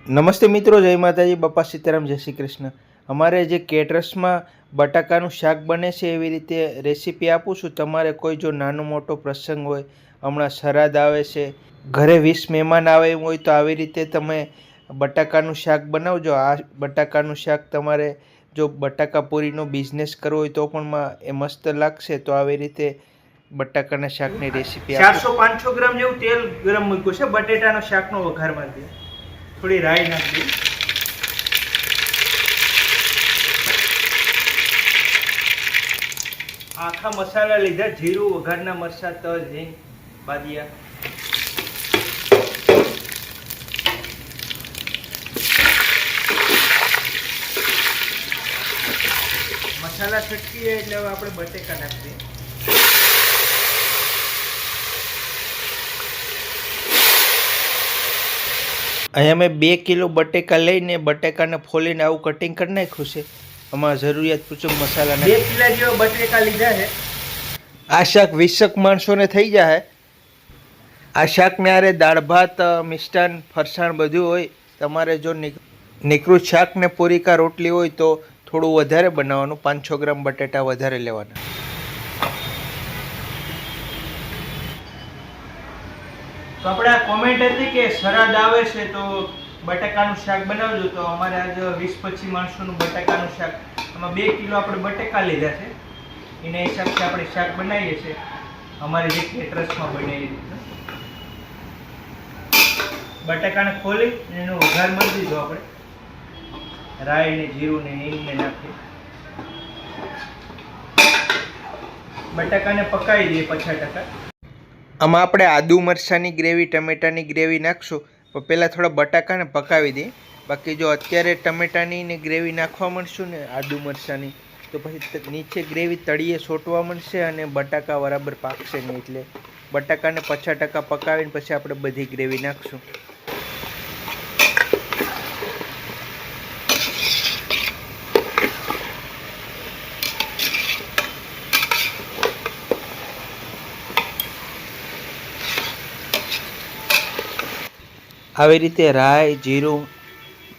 નમસ્તે મિત્રો, જય માતાજી, બાપા સીતારામ, જય શ્રી કૃષ્ણ। અમારે જે કેટરસમાં બટાકાનું શાક બને છે એવી રીતે રેસીપી આપું છું। તમારે કોઈ જો નાનો મોટો પ્રસંગ હોય, હમણાં શ્રાદ્ધ આવે છે, ઘરે 20 મહેમાન આવે એમ હોય તો આવી રીતે તમે બટાકાનું શાક બનાવજો। આ બટાકાનું શાક તમારે જો બટાકા પૂરીનો બિઝનેસ કરવો હોય તો પણ એ મસ્ત લાગશે। તો આવી રીતે બટાકાના શાકની રેસીપી 400-500 ગ્રામ જેવું તેલ ગરમ મૂક્યું છે। બટેટાનો શાકનો વઘાર મારી દે, थोड़ी राई नाख दी, आखा मसाला लीधा, जीरु, वघारना मरचा, तज, हिंग, बादिया, मसाला छटकी એટલે હવે આપણે બટેકા નાખી દઈએ। અહીંયા મેં 2 કિલો બટેકા લઈને બટેકાને ફોલીને આવું કટિંગ કરી નાખ્યું છે। આમાં જરૂરિયાત મુજબ મસાલા 2 કિલા જેવા બટેકા લીધા છે। આ શાક 20 માણસોને થઈ જાય। આ શાકને આરે દાળ ભાત, મિષ્ટાન, ફરસાણ બધું હોય। તમારે જો નીકળું શાક ને પૂરી કા રોટલી હોય તો થોડું વધારે બનાવવાનું, 500 ગ્રામ બટેટા વધારે લેવાના। તો આપણે આ કોમેન્ટ હતી કે શ્રાદ્ધ આવે છે તો બટાકાનું શાક બનાવજો। તો અમારે આજે 20-25 માણસોનું બટાકાનું શાક, આમાં 2 કિલો આપણે બટાકા લીધા છે, એના હિસાબથી આપણે શાક બનાવીએ છીએ અમારે જે કેટરસમાં બને એ રીતે। બટાકાને ખોલી એનો વઘાર મારી દીધો આપણે, રાઈ ને જીરું ને હિંગ ને નાખી બટાકાને પકાવી દઈએ 50%। આમાં આપણે આદુ મરચાંની ગ્રેવી, ટમેટાની ગ્રેવી નાખશું, પણ પહેલાં થોડા બટાકાને પકાવી દઈએ। બાકી જો અત્યારે ટમેટાની ને ગ્રેવી નાખવા મળશું ને આદુ મરચાંની, તો પછી નીચે ગ્રેવી તળીએ સોટવા મળશે અને બટાકા બરાબર પાકશે નહીં। એટલે બટાકાને 50% પકાવીને પછી આપણે બધી ગ્રેવી નાખશું। આવી રીતે રાઈ, જીરું,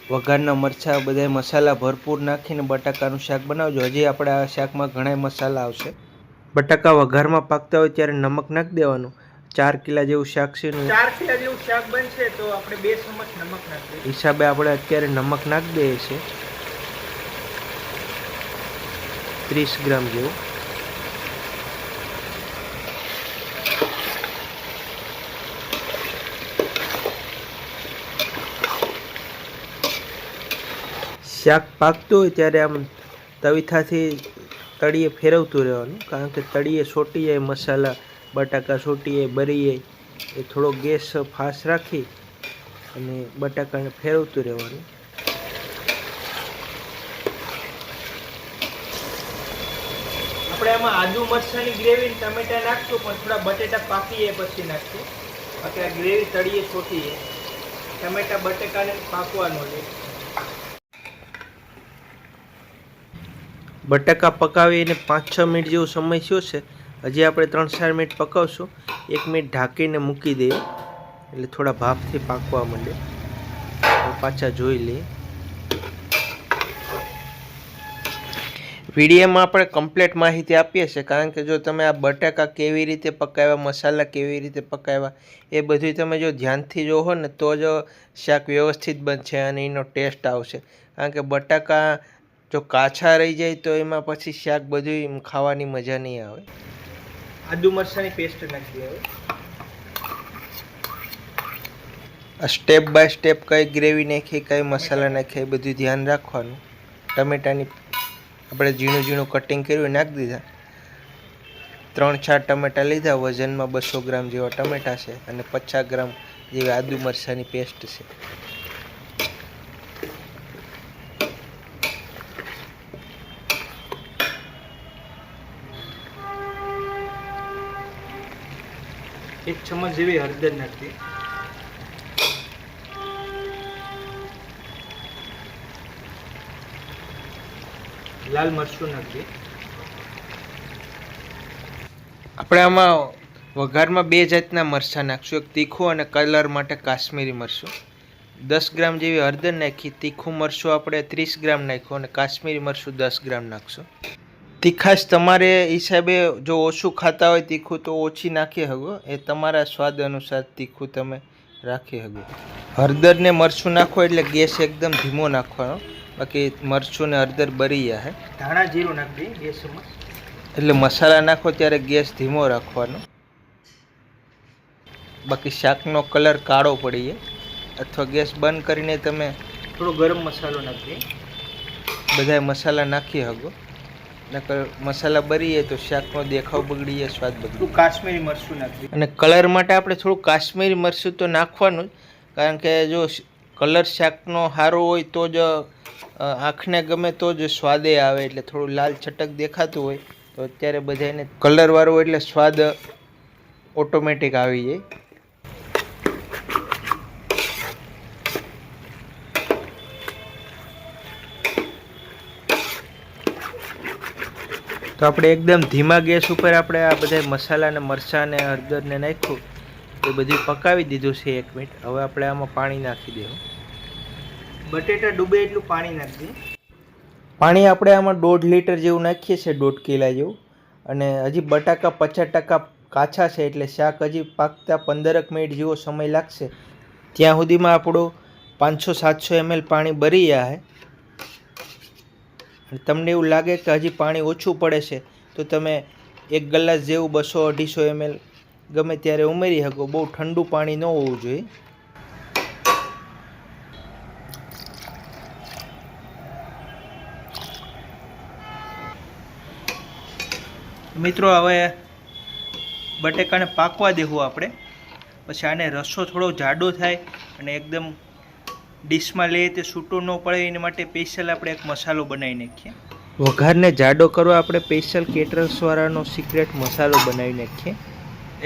વઘારના મરચાં, બધા મસાલા ભરપૂર નાખીને બટાકાનું શાક બનાવજો। હજી આપણે આ શાકમાં ઘણા મસાલા આવશે। બટાકા વઘારમાં પાકતા હોય ત્યારે નમક નાખી દેવાનું। 4 કિલા જેવું શાક છે, 4 કિલા જેવું શાક બનશે તો આપણે 2 ચમચ નમક નાખી દઈએ। હિસાબે આપણે અત્યારે નમક નાખી દઈએ છીએ 30 ગ્રામ જેવું। શાક પાકતું હોય ત્યારે આમ તવીથાથી તળીએ ફેરવતું રહેવાનું, કારણ કે તળીએ સોટી જાય મસાલા, બટાકા સોટી જાય, બરી જાય। એ થોડો ગેસ ફાસ્ટ રાખી અને બટાકાને ફેરવતું રહેવાનું। આપણે આમાં આદુ મરચાંની ગ્રેવી ને ટમેટા નાખશું, પણ થોડા બટેટા પાકી જાય પછી નાખશું, બાકી આ ગ્રેવી તળીએ સોટી જાય। ટમેટા બટેકાને પાકવાનું છે। બટાકા પકાવીને 5-6 મિનિટ જેવો સમય થયો છે, હજી આપણે 3-4 મિનિટ પકાવશું। 1 મિનિટ ઢાંકીને મૂકી દઈએ એટલે થોડા ભાપથી પાકવા માંડે। પાછા જોઈ લઈએ। વિડીયોમાં આપણે કમ્પ્લીટ માહિતી આપીએ છીએ, કારણ કે જો તમે આ બટાકા કેવી રીતે પકાવ્યા, મસાલા કેવી રીતે પકાવ્યા, એ બધું તમે જો ધ્યાનથી જોવો ને તો જ શાક વ્યવસ્થિત બનશે અને એનો ટેસ્ટ આવશે। કારણ કે બટાકા જો કાચા રહી જાય તો એમાં પછી શાક બધું ખાવાની મજા નહીં આવે। આદુ મરચાંની પેસ્ટ નાખી હવે। આ સ્ટેપ બાય સ્ટેપ કઈ ગ્રેવી નાખી, કઈ મસાલા નાખી, બધું ધ્યાન રાખવાનું। ટમેટાની આપણે ઝીણું ઝીણું કટિંગ કર્યું નાખી દીધા। 3-4 ટમેટા લીધા, વજનમાં 200 ગ્રામ જેવા ટમેટા છે અને 50 ગ્રામ જેવી આદુ મરચાંની પેસ્ટ છે। एक चम्मच जेवी हळदर नाखी, लाल मरचું નાખી। આપણે આમાં વઘારમાં 2 જાતના મરચાં નાખશું, એક તીખું અને કલર માટે કાશ્મીરી મરચું। 10 ગ્રામ જેવી હળદર નાખી, તીખું મરચું આપણે 30 ગ્રામ નાખ્યું અને કાશ્મીરી મરચું 10 ગ્રામ નાખશું. તીખાશ તમારે હિસાબે જો ઓછું ખાતા હોય તીખું તો ઓછી નાખી શકો, એ તમારા સ્વાદ અનુસાર તીખું તમે રાખી શકો. હળદર ને મરચું નાખો એટલે ગેસ એકદમ ધીમો નાખવાનો, બાકી મરચું ને હળદર બળી જાય. ધાણા જીરું નાખી ગેસમાં, એટલે મસાલા નાખો ત્યારે ગેસ ધીમો રાખવાનો, બાકી શાકનો કલર કાળો પડી જાય. અથવા ગેસ બંધ કરીને તમે થોડો ગરમ મસાલો નાખી, બધા મસાલા નાખી શકો, નકર મસાલા બળી જાય તો શાકનો દેખાવ બગડી જાય, સ્વાદ બગડી. કાશ્મીરી મરચું નાખી અને કલર માટે આપણે થોડું કાશ્મીરી મરચું તો નાખવાનું જ, કારણ કે જો કલર શાકનો સારો હોય તો જ આંખને ગમે તો જ સ્વાદે આવે. એટલે થોડું લાલ છટક દેખાતું હોય તો અત્યારે બધાને કલરવાળું એટલે સ્વાદ ઓટોમેટિક આવી જાય. તો આપણે એકદમ ધીમા ગેસ ઉપર આપણે આ બધા મસાલા ને મરચાં ને હળદર ને નાખ્યું, એ બધું પકાવી દીધું છે 1 મિનિટ. હવે આપણે આમાં પાણી નાખી દેવું, બટેટા ડૂબે એટલું પાણી નાખી દઈએ. પાણી આપણે આમાં 1.5 લીટર જેવું નાખીએ છીએ, 1.5 કિલા જેવું. અને હજી બટાકા 50% કાચા છે, એટલે શાક હજી પાકતા 15 મિનિટ જેવો સમય લાગશે. ત્યાં સુધીમાં આપણું 500-700 ml પાણી બળી જાય. તમને એવું લાગે કે હજી પાણી ઓછું પડે છે તો તમે 1 ગ્લાસ જેવું 200-250 ml ગમે ત્યારે ઉમેરી શકો. બહુ ઠંડુ પાણી ન હોવું જોઈએ. મિત્રો હવે બટેકાને પાકવા દેવું આપણે, પછી આને રસો થોડો જાડો થાય અને એકદમ ડીશમાં લઈએ તે છૂટો ન પડે એના માટે સ્પેશિયલ આપણે એક મસાલો બનાવી નાખીએ. વઘારને જાડો કરવા આપણે સ્પેશિયલ કેટરર્સવાળાનો સિક્રેટ મસાલો બનાવી નાખીએ.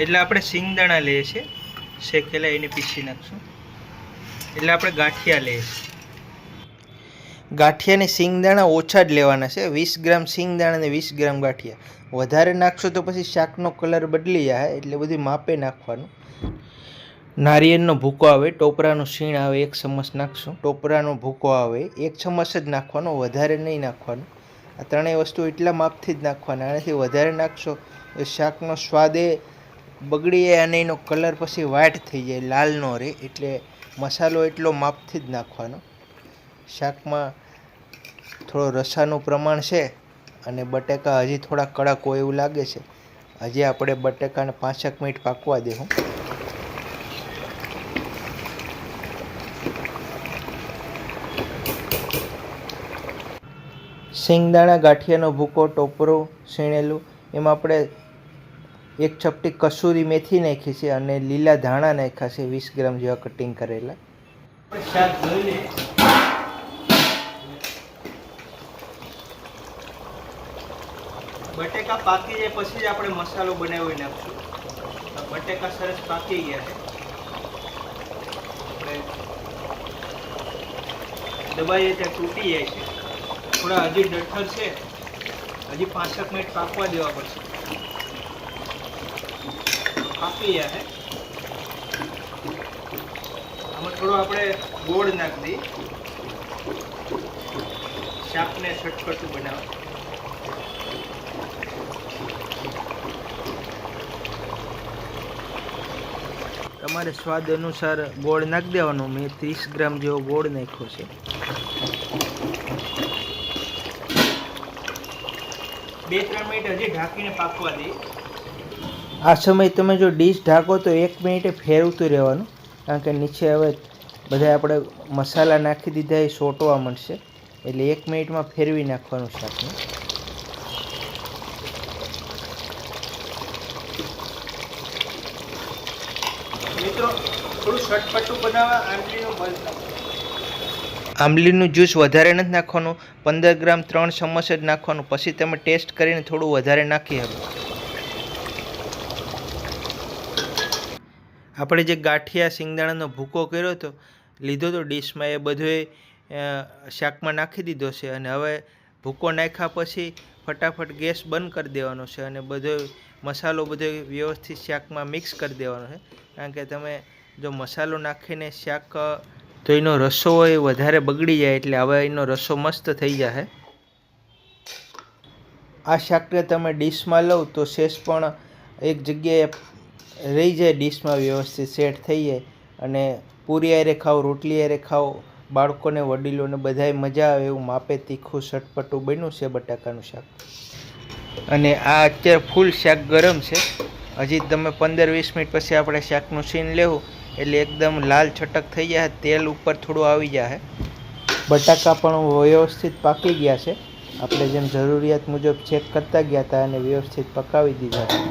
એટલે આપણે સિંગદાણા લઈએ છીએ શેકેલા, એને પીસી નાખશું. એટલે આપણે ગાંઠિયા લઈએ છીએ. ગાંઠિયાને સિંગદાણા ઓછા જ લેવાના છે, 20 ગ્રામ સિંગદાણા અને 20 ગ્રામ ગાંઠિયા. વધારે નાખશો તો પછી શાકનો કલર બદલી જાય, એટલે બધું માપે નાખવાનું. નારિયેળનો ભૂકો આવે, ટોપરાનું શીણ આવે 1 ચમચ નાખશું. ટોપરાનો ભૂકો આવે 1 ચમચ જ નાખવાનો, વધારે નહીં નાખવાનું. આ ત્રણેય વસ્તુ એટલા માપથી જ નાખવાના, આનાથી વધારે નાખશો તો શાકનો સ્વાદ એ બગડી જાય અને એનો કલર પછી વ્હાઈટ થઈ જાય, લાલ ન રહે. એટલે મસાલો એટલો માપથી જ નાખવાનો. શાકમાં થોડો રસાનું પ્રમાણ છે અને બટેકા હજી થોડા કડક હોય એવું લાગે છે. હજી આપણે બટેકાને 5 મિનિટ પાકવા દેવું. સિંગદાણા, ગાંઠિયાનો ભૂકો, ટોપરું શીણેલું, એમાં આપણે 1 ચપટી કસૂરી મેથી નાખી છે અને લીલા ધાણા નાખ્યા છે 20 ગ્રામ જેવા કટિંગ કરેલા. શાક જોઈ લઈએ. બટેકા પાકી જાય પછી જ આપણે મસાલો બનાવી નાખશું. બટેકા સરસ પાકી ગયા છે, દબાઈએ ત્યાં તૂટી જાય છે. થોડા હજી ડઠર છે, હજી 5 મિનિટ પાકવા દેવા પડશે. પાકી જાય. આમાં થોડો આપણે ગોળ નાખી દઈએ, શાકને ચટપટું બનાવવા. તમારે સ્વાદ અનુસાર ગોળ નાખી દેવાનો. મેં 30 ગ્રામ જેવો ગોળ નાખ્યો છે. 2-3 મિનિટ હજી ઢાંકીને પાકવા દઈએ. આ સમય તમે જો ડીશ ઢાંકો તો 1 મિનિટે ફેરવતું રહેવાનું, કારણ કે નીચે હવે બધા આપણે મસાલા નાખી દીધા એ સોટવા મળશે. એટલે 1 મિનિટમાં ફેરવી નાખવાનું શાકને. મિત્રો થોડું ચટપટું બનાવવા આંબલીનું જ્યુસ વધારે નથી નાખવાનું, 15 ગ્રામ 3 ચમચ જ નાખવાનું. પછી તમે ટેસ્ટ કરીને થોડું વધારે નાખી શકો. આપણે જે ગાંઠિયા સિંગદાણાનો ભૂકો કર્યો હતો, લીધો તો ડીશમાં, એ બધોય શાકમાં નાખી દીધો છે. અને હવે ભૂકો નાખ્યા પછી ફટાફટ ગેસ બંધ કરી દેવાનો છે અને બધો મસાલો બધો વ્યવસ્થિત શાકમાં મિક્સ કરી દેવાનો છે. કારણ કે તમે જો મસાલો નાખીને શાક તો એનો રસો હોય એ વધારે બગડી જાય, એટલે હવે એનો રસો મસ્ત થઈ જશે. આ શાકને તમે ડીશમાં લો તો શેષ પણ એક જગ્યાએ રહી જાય, ડીશમાં વ્યવસ્થિત સેટ થઈ જાય, અને પૂરી હારે ખાઓ, રોટલી હારે ખાઓ, બાળકોને વડીલોને બધાય મજા આવે એવું માપે તીખું ચટપટું બન્યું છે બટાકાનું શાક. અને આ અત્યારે ફૂલ શાક ગરમ છે. હજી તમે 15-20 મિનિટ પછી આપણે શાકનું સીન લેવું એટલે એકદમ લાલ છટક થઈ જાય, તેલ ઉપર થોડું આવી જાય. બટાકા પણ વ્યવસ્થિત પાકી ગયા છે. આપણે જેમ જરૂરિયાત મુજબ ચેક કરતા ગયા હતા અને વ્યવસ્થિત પકાવી દીધા હતા.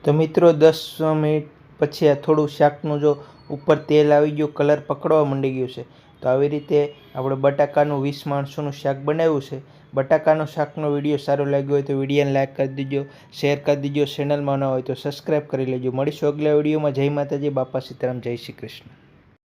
તો મિત્રો 10 મિનિટ પછી આ થોડું શાકનું જો ઉપર તેલ આવી ગયું, કલર પકડવા માંડી ગયું છે, તો આવી રીતે આપણે બટાકાનું 20 માણસોનું શાક બનાવ્યું છે. બટાકાનો શાકનો વિડીયો સારો લાગ્યો હોય તો વિડીયોને લાઈક કરી દીજો, શેર કરી દીજો, ચેનલમાં ન હોય તો સબસ્ક્રાઈબ કરી લેજો. મળીશું અગલા વિડીયોમાં. જય માતાજી, બાપા સીતારામ, જય શ્રી કૃષ્ણ.